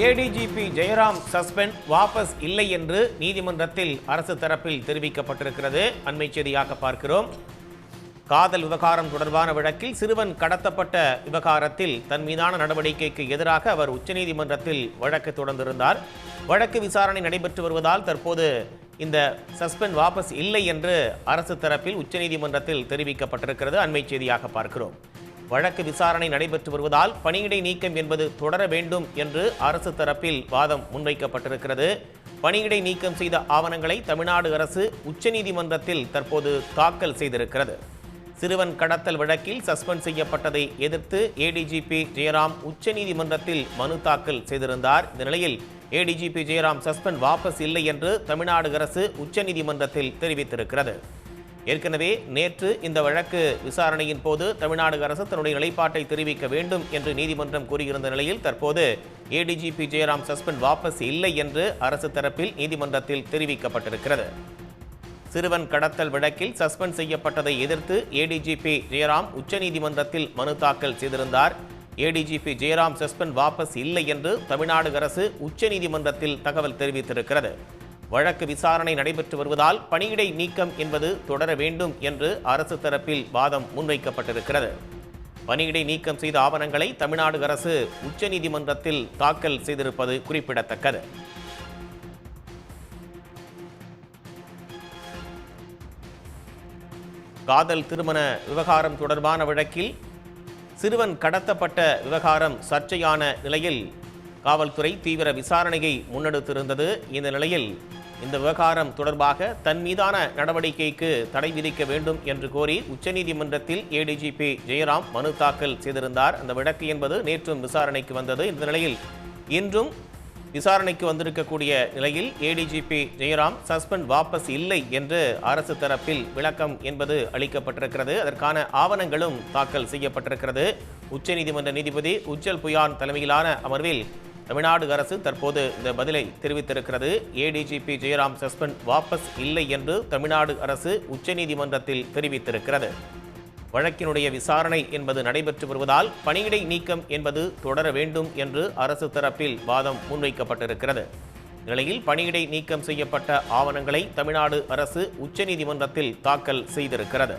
ADGP Jayaram suspend வாபஸ் இல்லை என்று நீதிமன்றத்தில் அரசு தரப்பில் தெரிவிக்கப்பட்டிருக்கிறது. அண்மை செய்தியாக பார்க்கிறோம். காதல் விவகாரம் தொடர்பான வழக்கில் சிறுவன் கடத்தப்பட்ட விவகாரத்தில் தன் மீதான நடவடிக்கைக்கு எதிராக அவர் உச்சநீதிமன்றத்தில் வழக்கு தொடர்ந்திருந்தார். வழக்கு விசாரணை நடைபெற்று வருவதால் தற்போது இந்த சஸ்பெண்ட் வாபஸ் இல்லை என்று அரசு தரப்பில் உச்சநீதிமன்றத்தில் தெரிவிக்கப்பட்டிருக்கிறது. அண்மை செய்தியாக பார்க்கிறோம். வழக்கு விசாரணை நடைபெற்று வருவதால் பணியிடை நீக்கம் என்பது தொடர வேண்டும் என்று அரசு தரப்பில் வாதம் முன்வைக்கப்பட்டிருக்கிறது. பணியிடை நீக்கம் செய்த ஆவணங்களை தமிழ்நாடு அரசு உச்சநீதிமன்றத்தில் தற்போது தாக்கல் செய்திருக்கிறது. சிறுவன் கடத்தல் வழக்கில் சஸ்பெண்ட் செய்யப்பட்டதை எதிர்த்து ஏடிஜிபி ஜெயராம் உச்சநீதிமன்றத்தில் மனு தாக்கல் செய்திருந்தார். இந்த நிலையில் ஏடிஜிபி ஜெயராம் சஸ்பெண்ட் வாபஸ் இல்லை என்று தமிழ்நாடு அரசு உச்சநீதிமன்றத்தில் தெரிவித்திருக்கிறது. ஏற்கனவே நேற்று இந்த வழக்கு விசாரணையின் போது தமிழ்நாடு அரசு தன்னுடைய நிலைப்பாட்டை தெரிவிக்க வேண்டும் என்று நீதிமன்றம் கூறியிருந்த நிலையில் தற்போது ஏடிஜிபி ஜெயராம் சஸ்பெண்ட் வாபஸ் இல்லை என்று அரசு தரப்பில் நீதிமன்றத்தில் தெரிவிக்கப்பட்டிருக்கிறது. சிறுவன் கடத்தல் வழக்கில் சஸ்பெண்ட் செய்யப்பட்டதை எதிர்த்து ஏடிஜிபி ஜெயராம் உச்சநீதிமன்றத்தில் மனு தாக்கல் செய்திருந்தார். ஏடிஜிபி ஜெயராம் சஸ்பெண்ட் வாபஸ் இல்லை என்று தமிழ்நாடு அரசு உச்சநீதிமன்றத்தில் தகவல் தெரிவித்திருக்கிறது. வழக்கு விசாரணை நடைபெற்று வருவதால் பணியிடை நீக்கம் என்பது தொடர வேண்டும் என்று அரசு தரப்பில் வாதம் முன்வைக்கப்பட்டிருக்கிறது. பணியிடை நீக்கம் செய்த ஆவணங்களை தமிழ்நாடு அரசு உச்சநீதிமன்றத்தில் தாக்கல் செய்திருப்பது குறிப்பிடத்தக்கது. காதல் திருமண விவகாரம் தொடர்பான வழக்கில் சிறுவன் கடத்தப்பட்ட விவகாரம் சர்ச்சையான நிலையில் காவல்துறை தீவிர விசாரணையை முன்னெடுத்திருந்தது. இந்த நிலையில் இந்த விவகாரம் தொடர்பாக தன் மீதான நடவடிக்கைக்கு தடை விதிக்க வேண்டும் என்று கோரி உச்சநீதிமன்றத்தில் ஏடிஜிபி ஜெயராம் மனு தாக்கல் செய்திருந்தார். அந்த வழக்கு என்பது நேற்றும் விசாரணைக்கு வந்தது. இந்த நிலையில் இன்றும் விசாரணைக்கு வந்திருக்கக்கூடிய நிலையில் ஏடிஜிபி ஜெயராம் சஸ்பெண்ட் வாபஸ் இல்லை என்று அரசு தரப்பில் விளக்கம் என்பது அளிக்கப்பட்டிருக்கிறது. அதற்கான ஆவணங்களும் தாக்கல் செய்யப்பட்டிருக்கிறது. உச்சநீதிமன்ற நீதிபதி உஜ்ஜல் புயான் தலைமையிலான அமர்வில் தமிழ்நாடு அரசு தற்போது இந்த பதிலை தெரிவித்திருக்கிறது. ஏடிஜிபி ஜெயராம் சஸ்பெண்ட் வாபஸ் இல்லை என்று தமிழ்நாடு அரசு உச்சநீதிமன்றத்தில் தெரிவித்திருக்கிறது. வழக்கினுடைய விசாரணை என்பது நடைபெற்று வருவதால் பணியிடை நீக்கம் என்பது தொடர வேண்டும் என்று அரசு தரப்பில் வாதம் முன்வைக்கப்பட்டிருக்கிறது. நிலையில் பணியிடை நீக்கம் செய்யப்பட்ட ஆவணங்களை தமிழ்நாடு அரசு உச்சநீதிமன்றத்தில் தாக்கல் செய்திருக்கிறது.